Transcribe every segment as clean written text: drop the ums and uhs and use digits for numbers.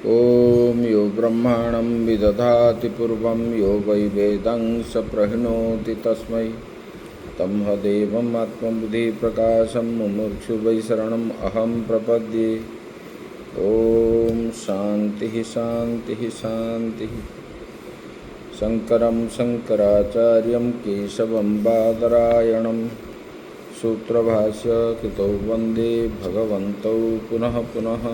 ओम यो ब्रह्माणं विदधाति पूर्वं यो वै वेदं स प्रहिणोति तस्मै तमहदेवम् आत्मबुद्धिप्रकाशं मुमुक्षु वै शरणम् अहं प्रपद्ये। ओम शांति शांति शांति। शंकरं शंकराचार्यं केशवं बादरायणं सूत्रभाष्य कृतौ वन्दे भगवन्तौ पुनः पुनः।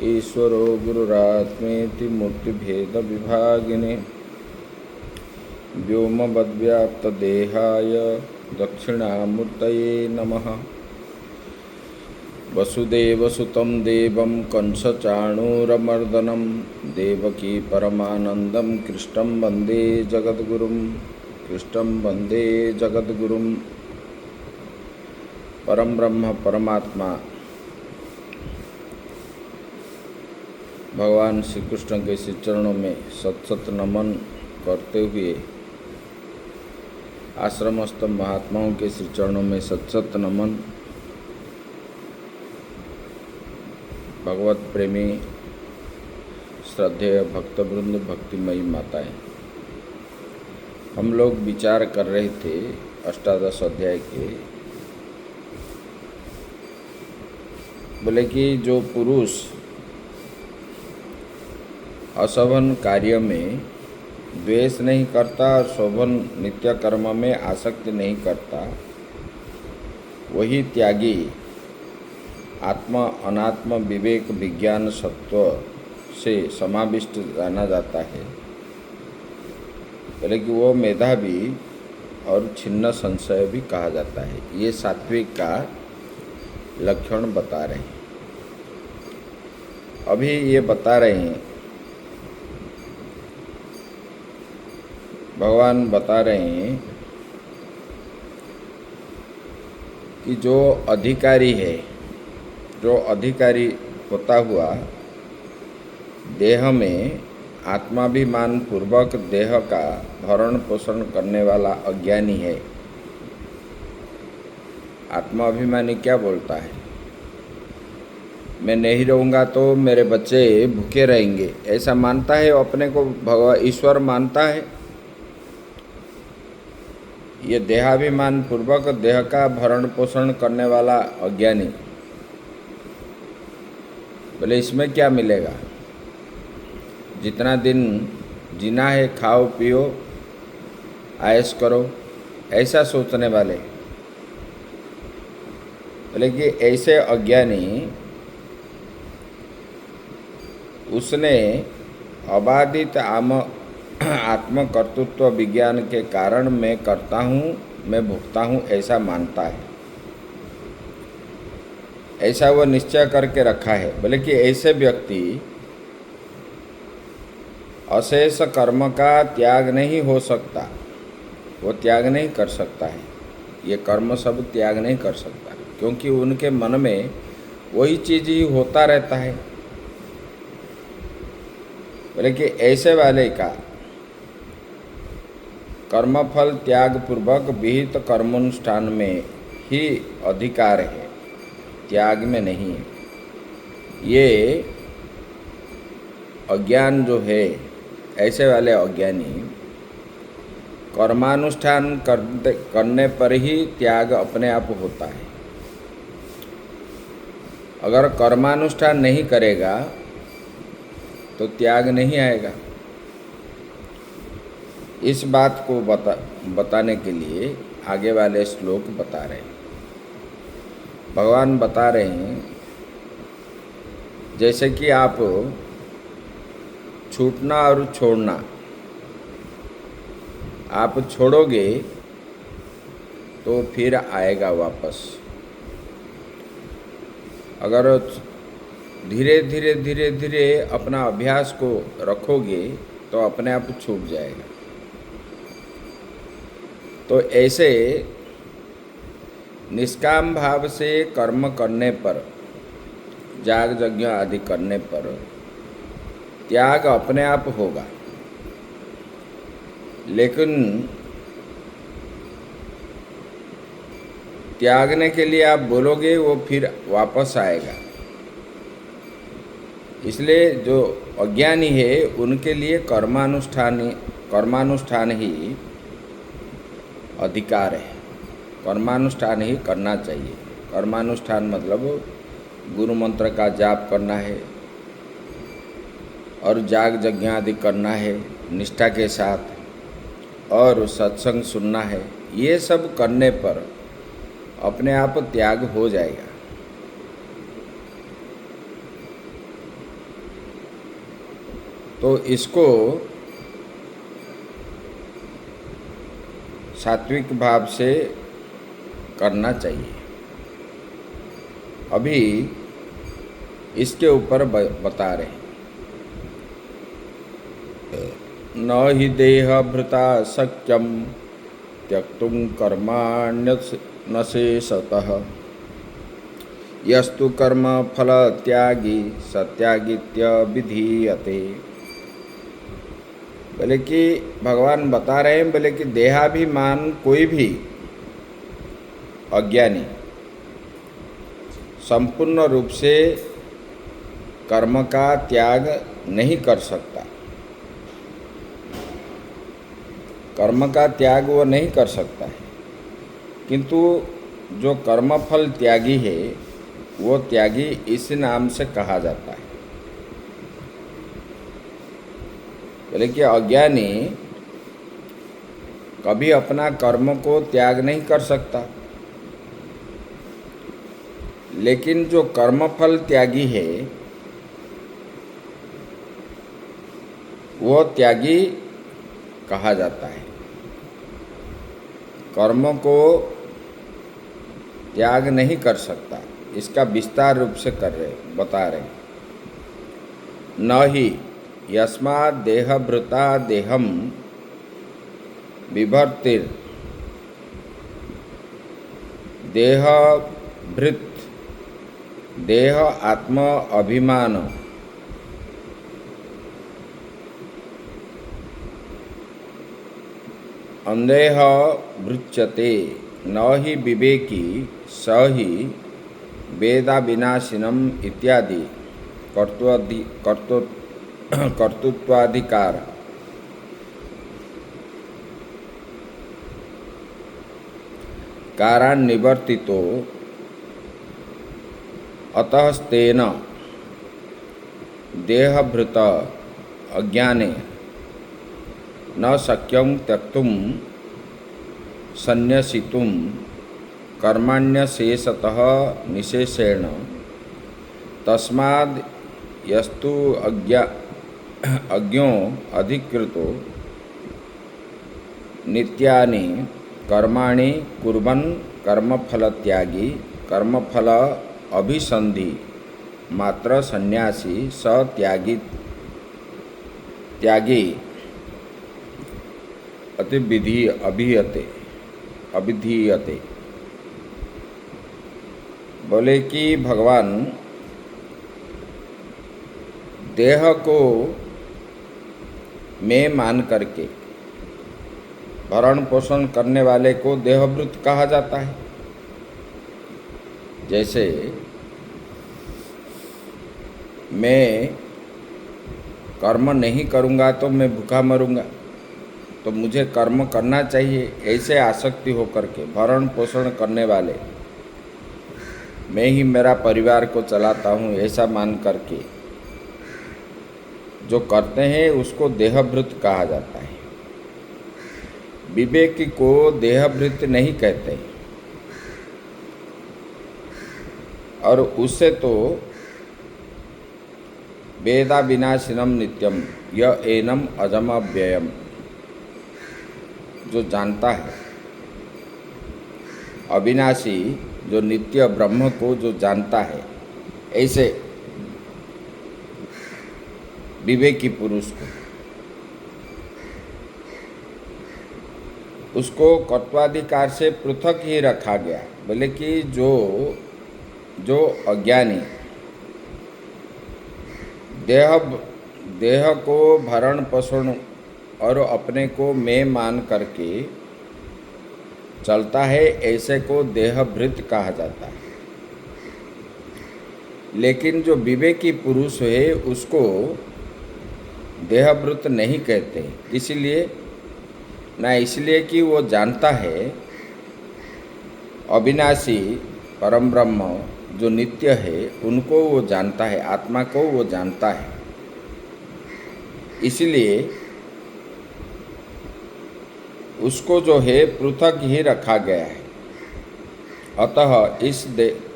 ईश्वरो गुरुरात्मेति मूर्तिभेदविभागिने व्योमवद्व्याप्तदेहाय दक्षिणामूर्तये नमः। वसुदेवसुतं देवं कंसचाणूरमर्दनं देवकी परमानन्दं कृष्णं वन्दे जगद्गुरुं। परम ब्रह्म परमात्मा भगवान श्री कृष्ण के श्री चरणों में सत नमन करते हुए, आश्रमस्थ महात्माओं के श्री चरणों में सत नमन। भगवत प्रेमी श्रद्धेय भक्तवृंद, भक्तिमयी माताएं, हम लोग विचार कर रहे थे अष्टादश अध्याय के। बोले कि जो पुरुष अशोभन कार्य में द्वेष नहीं करता और शोभन नित्य कर्म में आसक्ति नहीं करता, वही त्यागी आत्म अनात्म विवेक विज्ञान सत्व से समाविष्ट जाना जाता है। बोले कि वो मेधावी और छिन्न संशय भी कहा जाता है। ये सात्विक का लक्षण बता रहे हैं। अभी ये बता रहे हैं, भगवान बता रहे हैं कि जो अधिकारी है, जो अधिकारी होता हुआ देह में आत्माभिमान पूर्वक देह का भरण पोषण करने वाला अज्ञानी है। आत्माभिमानी क्या बोलता है? मैं नहीं रहूँगा तो मेरे बच्चे भूखे रहेंगे, ऐसा मानता है। अपने को भगवान ईश्वर मानता है। ये देहाभिमान पूर्वक देह का भरण पोषण करने वाला अज्ञानी, बोले इसमें क्या मिलेगा? जितना दिन जीना है खाओ पियो ऐश करो, ऐसा सोचने वाले। बोले कि ऐसे अज्ञानी, उसने अबाधित आत्मकर्तृत्व विज्ञान के कारण मैं करता हूँ, मैं भुगता हूँ, ऐसा मानता है। ऐसा वो निश्चय करके रखा है। बोले कि ऐसे व्यक्ति अशेष कर्म का त्याग नहीं हो सकता, वो त्याग नहीं कर सकता है। ये कर्म सब त्याग नहीं कर सकता, क्योंकि उनके मन में वही चीज़ ही होता रहता है। बोले कि ऐसे वाले का कर्मफल त्याग पूर्वक विहित कर्मानुष्ठान में ही अधिकार है, त्याग में नहीं है। ये अज्ञान जो है, ऐसे वाले अज्ञानी कर्मानुष्ठान करने पर ही त्याग अपने आप होता है। अगर कर्मानुष्ठान नहीं करेगा तो त्याग नहीं आएगा। इस बात को बताने के लिए आगे वाले श्लोक बता रहे हैं। भगवान बता रहे हैं, जैसे कि आप छूटना और छोड़ना, आप छोड़ोगे तो फिर आएगा वापस। अगर धीरे धीरे धीरे धीरे अपना अभ्यास को रखोगे तो अपने आप छूट जाएगा। तो ऐसे निष्काम भाव से कर्म करने पर, याग यज्ञ आदि करने पर त्याग अपने आप होगा। लेकिन त्यागने के लिए आप बोलोगे, वो फिर वापस आएगा। इसलिए जो अज्ञानी है उनके लिए कर्मानुष्ठान ही अधिकार है, कर्मानुष्ठान ही करना चाहिए। कर्मानुष्ठान मतलब गुरु मंत्र का जाप करना है और जाग यज्ञ आदि करना है निष्ठा के साथ, और सत्संग सुनना है। ये सब करने पर अपने आप त्याग हो जाएगा। तो इसको सात्विक भाव से करना चाहिए। अभी इसके ऊपर बता रहे हैं। न हि देहभृता शक्यं त्यक्तुं कर्माण्यशेषतः यस्तु कर्म फल त्यागी सत्यागित्यभिधीयते। बोले कि भगवान बता रहे हैं, बोले कि देहाभिमान कोई भी अज्ञानी संपूर्ण रूप से कर्म का त्याग नहीं कर सकता। कर्म का त्याग वो नहीं कर सकता है, किंतु जो कर्मफल त्यागी है वो त्यागी इस नाम से कहा जाता है। बोले कि अज्ञानी कभी अपना कर्म को त्याग नहीं कर सकता, लेकिन जो कर्मफल त्यागी है वो त्यागी कहा जाता है। कर्म को त्याग नहीं कर सकता, इसका विस्तार रूप से बता रहे। न ही यस्मात् देहभृता देहम बिभर्तिर, देहभृत देह आत्म अभिमान अंदेह भृच्यते। न ही विवेकी स ही वेदा विनाशिनम इत्यादि कर्तृत्वाधिकार कारान्निवर्तितो अतस्तेन देहभृत अज्ञाने न शक्यं त्यक्तुं संन्यसितुं कर्माण्यशेषतः निशेषेण। तस्माद् यस्तु अज्ञो अधिकृतो नित्यानि कर्माणि कुर्वन् कर्मफल त्यागी कर्मफल अभिसंधि मात्र सन्यासी स त्यागी अभिधीयते। बोले कि भगवान देह को मैं मान करके भरण पोषण करने वाले को देहभृत कहा जाता है। जैसे मैं कर्म नहीं करूँगा तो मैं भूखा मरूँगा, तो मुझे कर्म करना चाहिए, ऐसे आसक्ति होकर के भरण पोषण करने वाले, मैं ही मेरा परिवार को चलाता हूँ ऐसा मान करके जो करते हैं उसको देहभृत कहा जाता है। विवेकी को देहभृत नहीं कहते, और उससे तो वेदा विनाशिनम नित्यम य एनम अजम अव्ययम, जो जानता है अविनाशी जो नित्य ब्रह्म को जो जानता है, ऐसे विवेकी पुरुष को उसको कर्त्वाधिकार से पृथक ही रखा गया। बोले कि जो अज्ञानी देह को भरण पोषण और अपने को मैं मान करके चलता है, ऐसे को देहभृत कहा जाता है। लेकिन जो विवेकी पुरुष है उसको देहभृत नहीं कहते, इसलिए ना इसलिए कि वो जानता है अविनाशी परम ब्रह्म जो नित्य है उनको वो जानता है, आत्मा को वो जानता है, इसलिए उसको जो है पृथक ही रखा गया है। अतः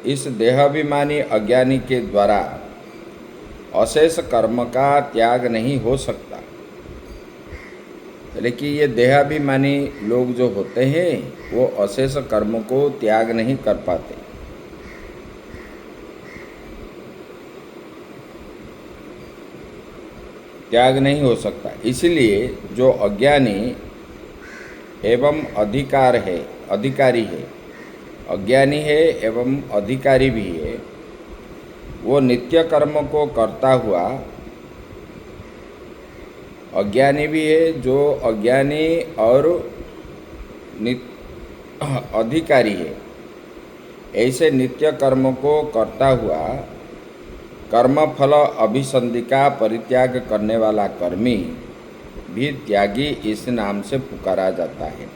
इस देहाभिमानी अज्ञानी के द्वारा अशेष कर्म का त्याग नहीं हो सकता। लेकिन ये देहाभिमानी लोग जो होते हैं वो अशेष कर्म को त्याग नहीं कर पाते। त्याग नहीं हो सकता, इसलिए जो अज्ञानी एवं अधिकारी है, अज्ञानी है एवं अधिकारी भी है, वो नित्य कर्म को करता हुआ अज्ञानी भी है, जो अज्ञानी और अधिकारी है, ऐसे नित्य कर्म को करता हुआ कर्मफल अभिसंधि का परित्याग करने वाला कर्मी भी त्यागी इस नाम से पुकारा जाता है।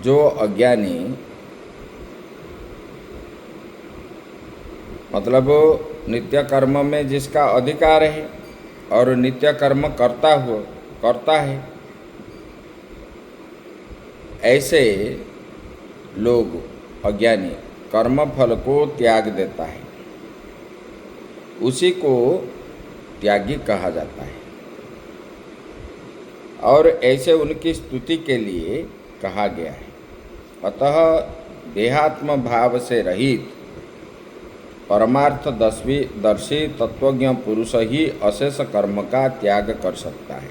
जो अज्ञानी मतलब नित्य कर्म में जिसका अधिकार है और नित्य कर्म करता है, ऐसे लोग अज्ञानी कर्मफल को त्याग देता है, उसी को त्यागी कहा जाता है और ऐसे उनकी स्तुति के लिए कहा गया है। अतः देहात्म भाव से रहित परमार्थ दर्शी तत्वज्ञ पुरुष ही अशेष कर्म का त्याग कर सकता है।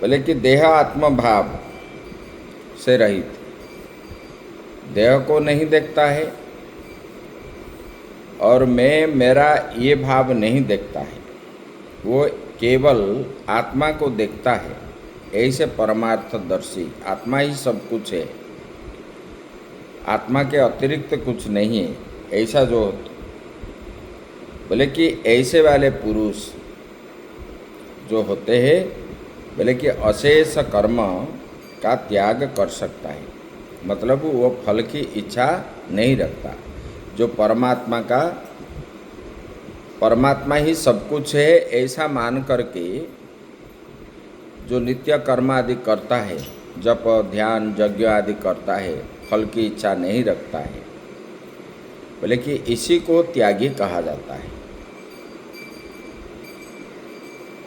बोले कि देह आत्म भाव से रहित, देह को नहीं देखता है और मैं मेरा ये भाव नहीं देखता है, वो केवल आत्मा को देखता है। ऐसे परमार्थदर्शी, आत्मा ही सब कुछ है, आत्मा के अतिरिक्त कुछ नहीं है, ऐसा जो बोले कि ऐसे वाले पुरुष जो होते हैं, बोले कि अशेष कर्म का त्याग कर सकता है, मतलब वो फल की इच्छा नहीं रखता। जो परमात्मा ही सब कुछ है ऐसा मान करके जो नित्य कर्म आदि करता है, जप ध्यान यज्ञ आदि करता है, फल की इच्छा नहीं रखता है, बोले कि इसी को त्यागी कहा जाता है।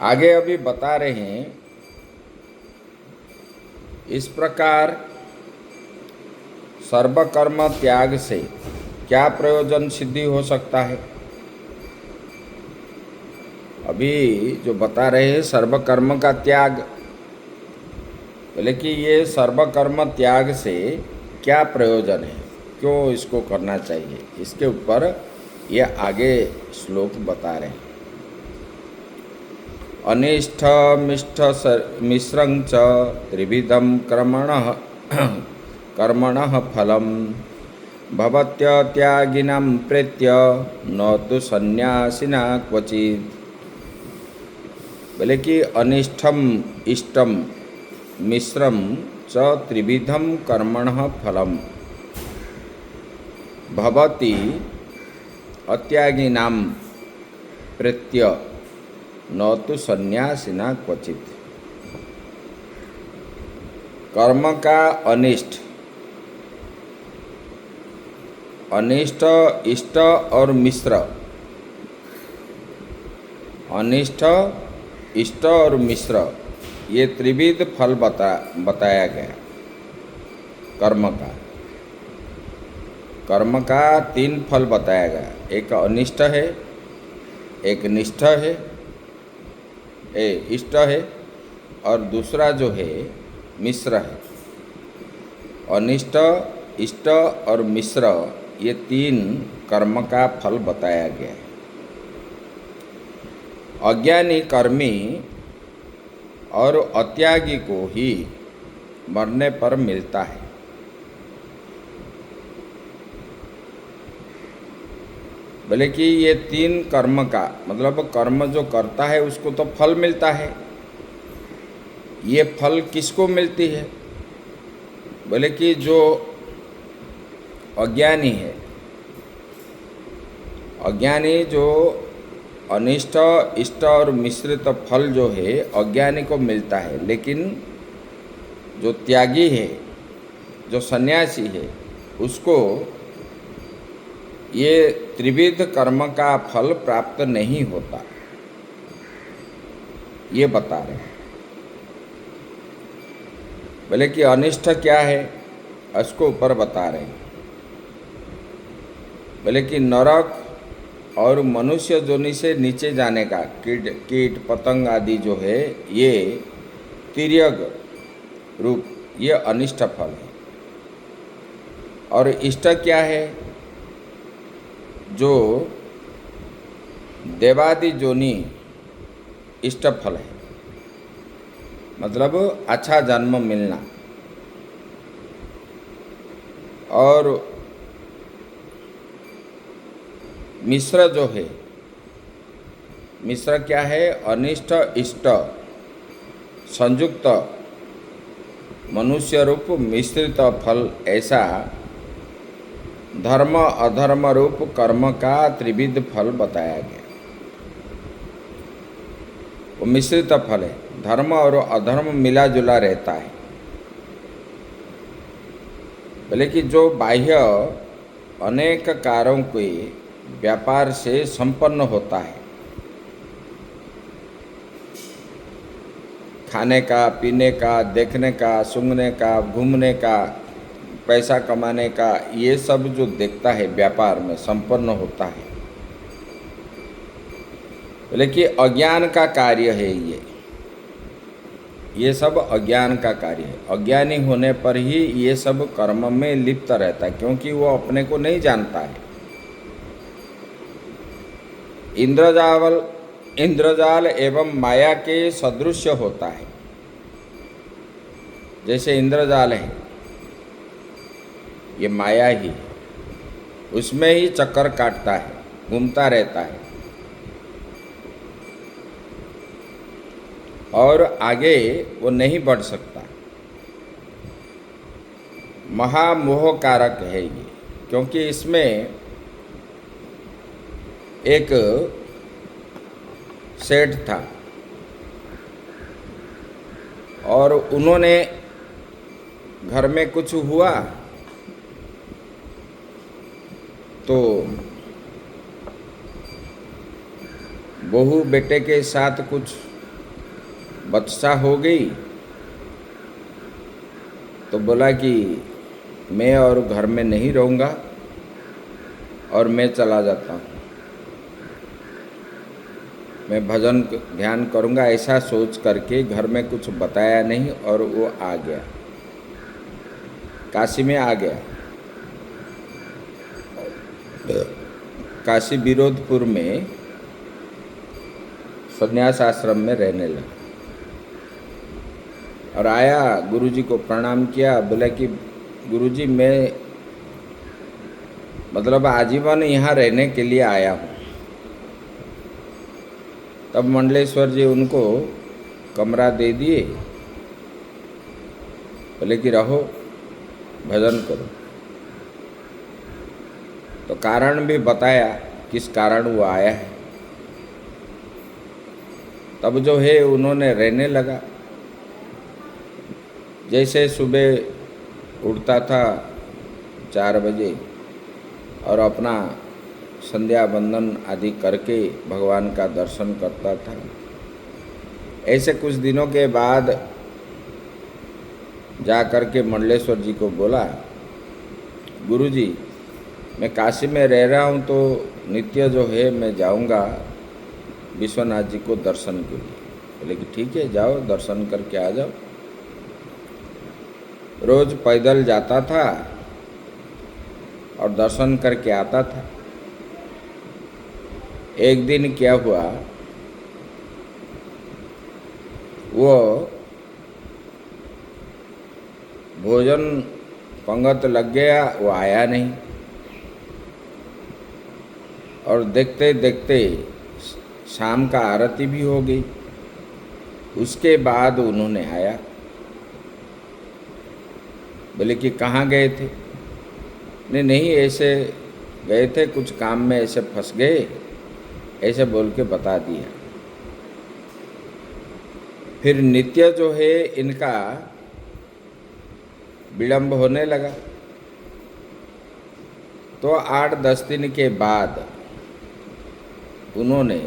आगे अभी बता रहे हैं, इस प्रकार सर्वकर्म त्याग से क्या प्रयोजन सिद्धि हो सकता है। अभी जो बता रहे हैं सर्वकर्म का त्याग, बोले कि ये सर्वकर्म त्याग से क्या प्रयोजन है, क्यों इसको करना चाहिए, इसके ऊपर ये आगे श्लोक बता रहे हैं। अनिष्ठ मिष्ठ मिश्रं च त्रिविधं कर्मणः फलम् भवत्यत्यागिनां प्रेत्य न तो सन्यासिना क्वचित्। बोले कि अनिष्टम इष्टम मिश्रम च त्रिविधम कर्मणः फलम् भवति अत्यागिनां प्रेत्य न तो सन्यासिना क्वचित्। कर्म का अनिष्ट, इष्ट और मिश्र, अनिष्ट इष्ट और मिश्र, ये त्रिविध फल बताया गया। कर्म का 3 फल बताया गया, एक अनिष्ट है, एक निष्ठ है, इष्ट है, और दूसरा जो है मिश्र है। अनिष्ट इष्ट और मिश्र, ये 3 कर्म का फल बताया गया है। अज्ञानी कर्मी और अत्यागी को ही मरने पर मिलता है। बोले कि ये 3 कर्म का मतलब कर्म जो करता है उसको तो फल मिलता है। ये फल किसको मिलती है? बोले कि जो अज्ञानी है, अज्ञानी जो अनिष्ट इष्ट और मिश्रित फल जो है अज्ञानी को मिलता है, लेकिन जो त्यागी है, जो सन्यासी है, उसको ये त्रिविध कर्म का फल प्राप्त नहीं होता, ये बता रहे हैं। बोले कि अनिष्ट क्या है, उसको ऊपर बता रहे हैं। बोले कि नरक और मनुष्य योनि से नीचे जाने का, कीट पतंग आदि जो है ये तिर्यक रूप, ये अनिष्ट फल है। और इष्ट क्या है? जो देवादि योनि इष्ट फल है, मतलब अच्छा जन्म मिलना। और मिश्र जो है, मिश्र क्या है? अनिष्ट इष्ट संयुक्त मनुष्य रूप मिश्रित फल, ऐसा धर्म अधर्म रूप कर्म का त्रिविध फल बताया गया। वो मिश्रित फल है, धर्म और अधर्म मिला जुला रहता है। बोले कि जो बाह्य अनेक कार्यों के व्यापार से संपन्न होता है, खाने का, पीने का, देखने का, सूंघने का, घूमने का, पैसा कमाने का, ये सब जो देखता है व्यापार में संपन्न होता है, बोले कि अज्ञान का कार्य है। ये सब अज्ञान का कार्य है। अज्ञानी होने पर ही ये सब कर्म में लिप्त रहता है, क्योंकि वो अपने को नहीं जानता है। इंद्रजाल एवं माया के सदृश होता है। जैसे इंद्रजाल है, ये माया ही है, उसमें ही चक्कर काटता है, घूमता रहता है और आगे वो नहीं बढ़ सकता। महामोह कारक है ये, क्योंकि इसमें एक सेठ था और उन्होंने घर में कुछ हुआ तो बहू बेटे के साथ कुछ बच्चा हो गई, तो बोला कि मैं और घर में नहीं रहूँगा और मैं चला जाता हूँ, मैं भजन ध्यान करूँगा, ऐसा सोच करके घर में कुछ बताया नहीं और वो आ गया, काशी में आ गया। काशी विरोधपुर में संन्यास आश्रम में रहने लगा और आया, गुरुजी को प्रणाम किया। बोला कि गुरुजी मैं मतलब आजीवन यहाँ रहने के लिए आया हूँ। तब मंडलेश्वर जी उनको कमरा दे दिए, बोले कि रहो भजन करो। तो कारण भी बताया किस कारण वो आया है। तब जो है उन्होंने रहने लगा। जैसे सुबह उठता था 4 बजे और अपना संध्या वंदन आदि करके भगवान का दर्शन करता था। ऐसे कुछ दिनों के बाद जा कर के मंडलेश्वर जी को बोला, गुरुजी मैं काशी में रह रहा हूँ तो नित्य जो है मैं जाऊँगा विश्वनाथ जी को दर्शन के लिए। बोले कि ठीक है, जाओ दर्शन करके आ जाओ। रोज पैदल जाता था और दर्शन करके आता था। एक दिन क्या हुआ, वो भोजन पंगत लग गया, वो आया नहीं। और देखते देखते शाम का आरती भी हो गई। उसके बाद उन्होंने आया, बोले कि कहाँ गए थे? नहीं ऐसे गए थे, कुछ काम में ऐसे फंस गए, ऐसे बोल के बता दिया। फिर नित्य जो है इनका विलम्ब होने लगा। तो 8-10 दिन के बाद उन्होंने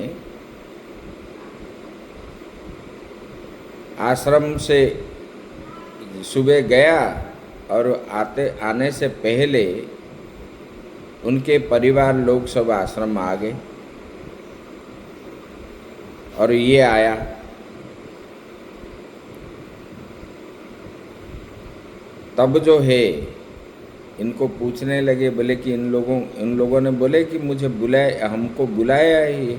आश्रम से सुबह गया और आने से पहले उनके परिवार लोग सब आश्रम आ गए और ये आया। तब जो है इनको पूछने लगे, बोले कि इन लोगों ने बोले कि मुझे बुलाया, हमको बुलाया है ये।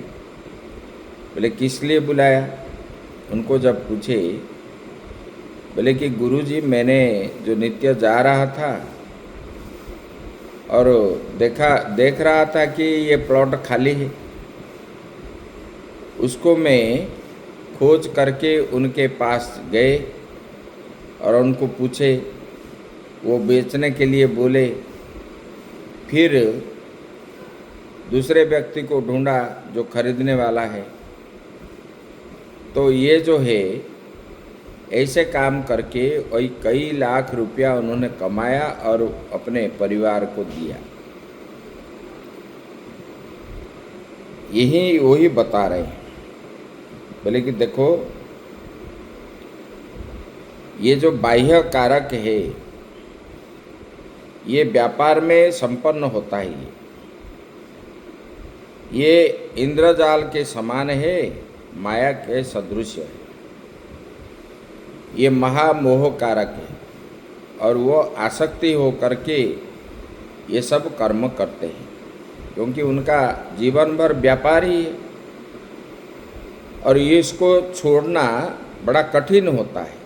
बोले किस लिए बुलाया? उनको जब पूछे, बोले कि गुरुजी मैंने जो नित्य जा रहा था और देख रहा था कि ये प्लॉट खाली है, उसको मैं खोज करके उनके पास गए और उनको पूछे, वो बेचने के लिए बोले। फिर दूसरे व्यक्ति को ढूंढा जो खरीदने वाला है। तो ये जो है ऐसे काम करके वही कई लाख रुपया उन्होंने कमाया और अपने परिवार को दिया। यही वही बता रहे हैं। बोले कि देखो ये जो बाह्य कारक है ये व्यापार में संपन्न होता है। ये इंद्रजाल के समान है, माया के सदृश है। ये महामोह कारक है और वो आसक्ति हो करके ये सब कर्म करते हैं, क्योंकि उनका जीवन भर व्यापार ही है और ये इसको छोड़ना बड़ा कठिन होता है।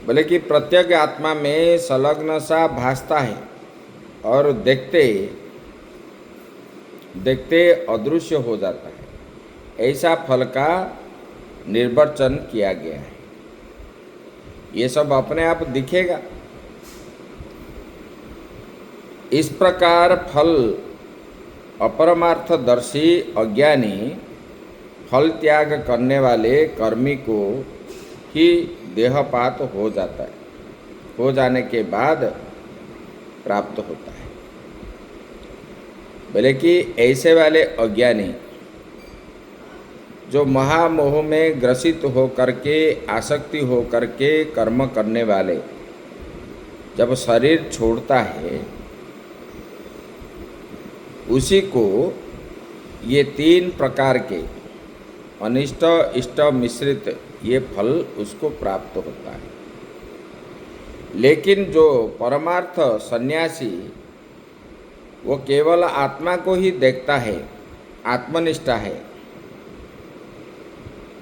बोले कि प्रत्येक आत्मा में संलग्न सा भासता है और देखते देखते अदृश्य हो जाता है। ऐसा फल का निर्वचन किया गया है। ये सब अपने आप दिखेगा। इस प्रकार फल अपरमार्थदर्शी अज्ञानी फल त्याग करने वाले कर्मी को ही देहपात हो जाता है, हो जाने के बाद प्राप्त होता है। बोले कि ऐसे वाले अज्ञानी जो महामोह में ग्रसित हो करके आसक्ति हो करके कर्म करने वाले जब शरीर छोड़ता है, उसी को ये 3 प्रकार के अनिष्ट इष्ट मिश्रित ये फल उसको प्राप्त होता है। लेकिन जो परमार्थ सन्यासी वो केवल आत्मा को ही देखता है, आत्मनिष्ठा है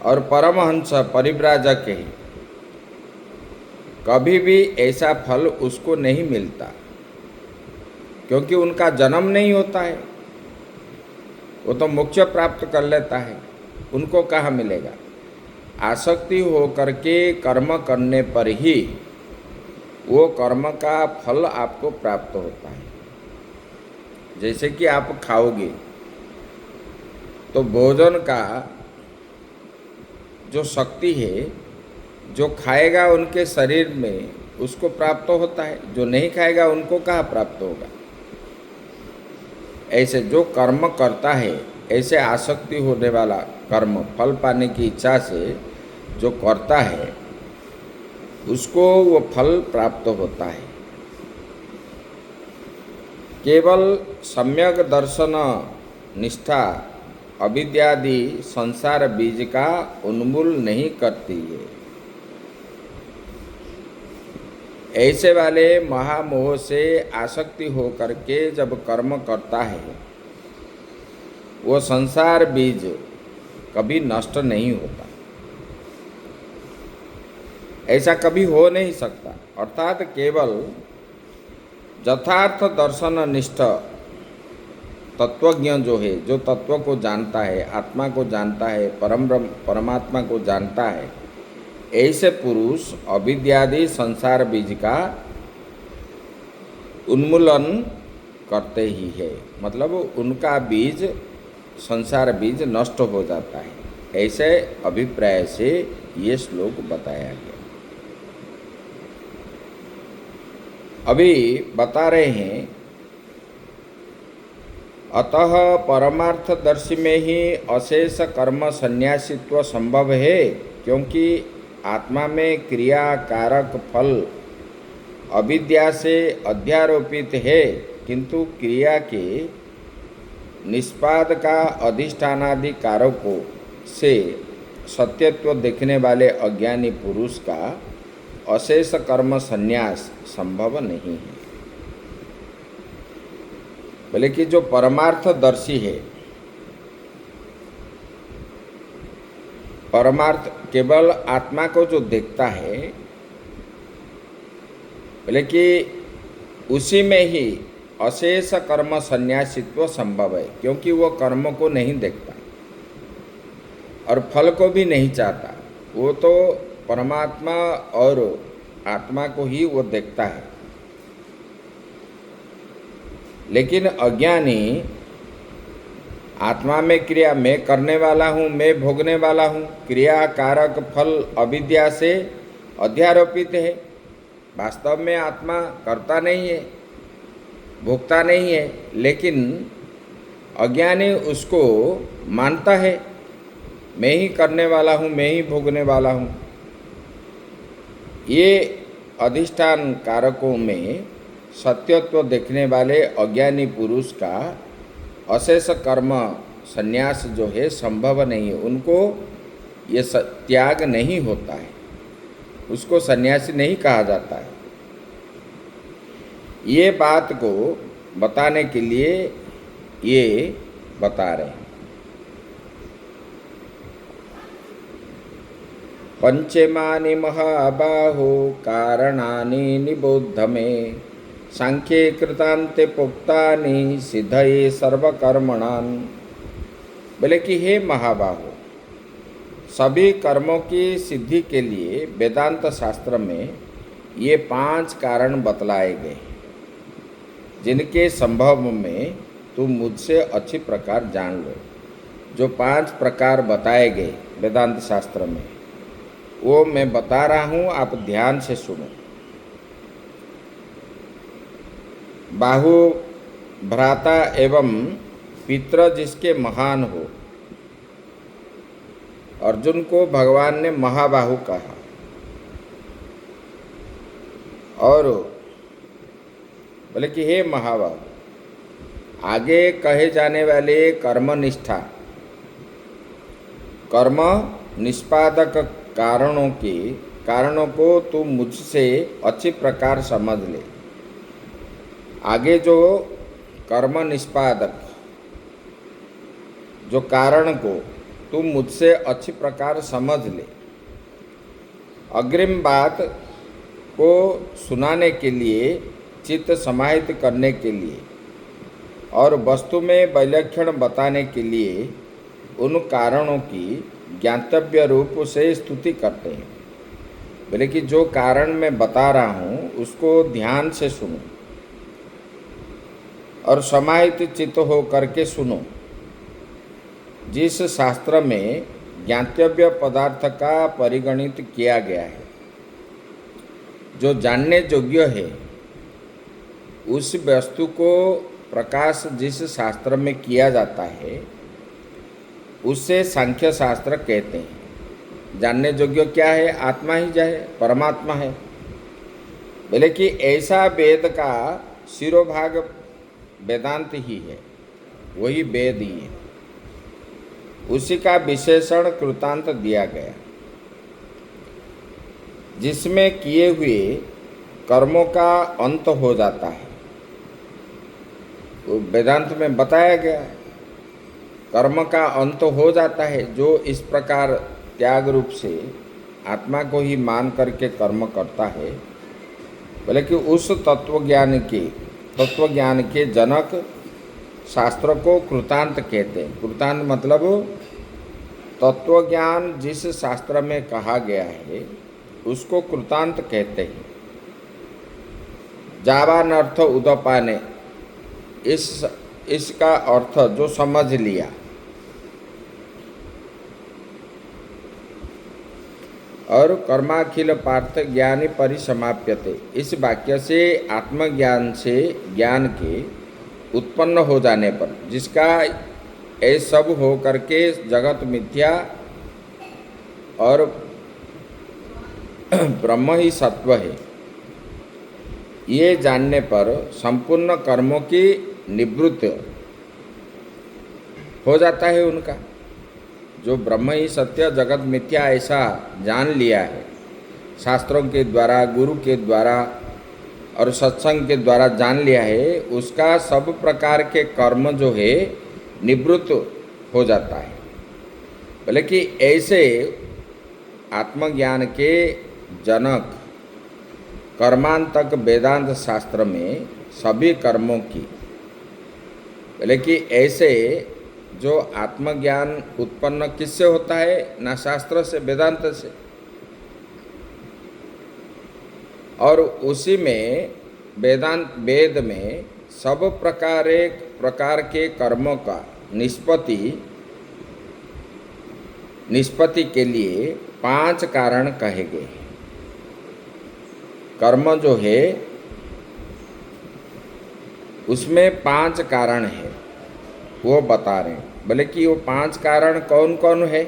और परमहंस परिव्राजक है, कभी भी ऐसा फल उसको नहीं मिलता, क्योंकि उनका जन्म नहीं होता है। वो तो मोक्ष प्राप्त कर लेता है, उनको कहाँ मिलेगा? आसक्ति हो करके कर्म करने पर ही वो कर्म का फल आपको प्राप्त होता है। जैसे कि आप खाओगे तो भोजन का जो शक्ति है, जो खाएगा उनके शरीर में उसको प्राप्त होता है, जो नहीं खाएगा उनको कहाँ प्राप्त होगा। ऐसे जो कर्म करता है, ऐसे आसक्ति होने वाला कर्म फल पाने की इच्छा से जो करता है उसको वो फल प्राप्त होता है। केवल सम्यक दर्शन निष्ठा अविद्यादि संसार बीज का उन्मूल नहीं करती है। ऐसे वाले महामोह से आसक्ति हो करके जब कर्म करता है, वो संसार बीज कभी नष्ट नहीं होता, ऐसा कभी हो नहीं सकता। अर्थात केवल यथार्थ दर्शन निष्ठ तत्वज्ञ जो है, जो तत्व को जानता है, आत्मा को जानता है, परमात्मा को जानता है, ऐसे पुरुष अविद्यादि संसार बीज का उन्मूलन करते ही है। मतलब उनका बीज, संसार बीज नष्ट हो जाता है। ऐसे अभिप्राय से ये श्लोक बताया गया। अभी बता रहे हैं, अतः परमार्थदर्शी में ही अशेष कर्म संन्यासित्व संभव है, क्योंकि आत्मा में क्रिया कारक फल अविद्या से अध्यारोपित है, किंतु क्रिया के निष्पाद का अधिष्ठानादि कारकों से सत्यत्व देखने वाले अज्ञानी पुरुष का अशेष कर्म संन्यास संभव नहीं है। बोले कि जो परमार्थदर्शी है, परमार्थ केवल आत्मा को जो देखता है, बोले कि उसी में ही अशेष कर्म संन्यासित्व संभव है, क्योंकि वो कर्म को नहीं देखता और फल को भी नहीं चाहता। वो तो परमात्मा और आत्मा को ही वो देखता है। लेकिन अज्ञानी आत्मा में क्रिया मैं करने वाला हूँ, मैं भोगने वाला हूँ, क्रिया कारक फल अविद्या से अध्यारोपित है। वास्तव में आत्मा करता नहीं है, भोगता नहीं है, लेकिन अज्ञानी उसको मानता है, मैं ही करने वाला हूँ, मैं ही भोगने वाला हूँ। ये अधिष्ठान कारकों में सत्यत्व देखने वाले अज्ञानी पुरुष का अशेष कर्म संन्यास जो है संभव नहीं है। उनको ये त्याग नहीं होता है, उसको सन्यासी नहीं कहा जाता है। ये बात को बताने के लिए ये बता रहे हैं। पंचमानि महाबाहो कारणानि निबोध मे, सांख्ये कृतान्ते प्रोक्तानि सिद्धये सर्वकर्मणान्। बोले कि हे महाबाहो, सभी कर्मों की सिद्धि के लिए वेदांत शास्त्र में ये 5 कारण बतलाए गए, जिनके संभव में तुम मुझसे अच्छी प्रकार जान लो। जो 5 प्रकार बताए गए वेदांत शास्त्र में, वो मैं बता रहा हूँ, आप ध्यान से सुनो। बाहु भ्राता एवं पितृ जिसके महान हो, अर्जुन को भगवान ने महाबाहु कहा। और बोले कि हे महाबाहु, आगे कहे जाने वाले कर्मनिष्ठा, कर्म निष्पादक कारणों को तू मुझसे अच्छी प्रकार समझ ले। आगे जो कर्म निष्पादक, जो कारण को तू मुझसे अच्छी प्रकार समझ ले। अग्रिम बात को सुनाने के लिए, चित्त समाहित करने के लिए और वस्तु में वैलक्षण बताने के लिए उन कारणों की ज्ञातव्य रूप से स्तुति करते हैं। बोले कि जो कारण मैं बता रहा हूँ उसको ध्यान से सुनो और समाहित चित्त हो करके सुनो। जिस शास्त्र में ज्ञातव्य पदार्थ का परिगणित किया गया है, जो जानने योग्य है, उस वस्तु को प्रकाश जिस शास्त्र में किया जाता है उससे सांख्य शास्त्र कहते हैं। जानने योग्य क्या है? आत्मा ही है, परमात्मा है। बोले कि ऐसा वेद का शिरोभाग वेदांत ही है, वही वेद ही है। उसी का विशेषण कृतांत दिया गया, जिसमें किए हुए कर्मों का अंत हो जाता है। वो वेदांत में बताया गया है, कर्म का अंत हो जाता है। जो इस प्रकार त्याग रूप से आत्मा को ही मान करके कर्म करता है, बोले कि उस तत्व ज्ञान के जनक शास्त्र को कृतांत कहते हैं। कृतांत मतलब तत्व ज्ञान जिस शास्त्र में कहा गया है उसको कृतांत कहते हैं। जावान अर्थ उदपाने, इसका अर्थ जो समझ लिया। और कर्माखिल पार्थ ज्ञानी परिसमाप्यते, इस वाक्य से आत्मज्ञान से ज्ञान के उत्पन्न हो जाने पर, जिसका ये सब हो करके जगत मिथ्या और ब्रह्म ही सत्व है, ये जानने पर संपूर्ण कर्मों की निवृत्ति हो जाता है उनका। जो ब्रह्म ही सत्य जगत मिथ्या ऐसा जान लिया है शास्त्रों के द्वारा, गुरु के द्वारा और सत्संग के द्वारा जान लिया है, उसका सब प्रकार के कर्म जो है निवृत्त हो जाता है। बोले कि ऐसे आत्मज्ञान के जनक कर्मांतक वेदांत शास्त्र में सभी कर्मों की, बोले कि ऐसे जो आत्मज्ञान उत्पन्न किससे होता है, ना शास्त्र से, वेदांत से। और उसी में वेद में सब प्रकार के कर्मों का निष्पत्ति के लिए 5 कारण कहे गए। कर्म जो है उसमें 5 कारण है, वो बता रहे हैं। बोले कि वो 5 कारण कौन कौन है,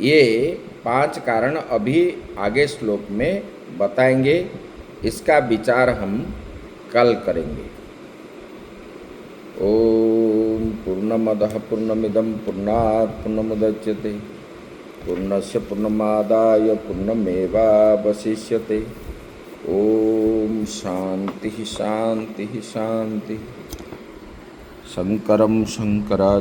ये 5 कारण अभी आगे श्लोक में बताएंगे। इसका विचार हम कल करेंगे। ओम पूर्णमदः पूर्णमिदं पूर्णात् पूर्णमुदच्यते पूर्णस्य पूर्णमादाय पूर्णमेवावशिष्यते। ओम शांति शांति शांति। शंकरं शंकराचार्यं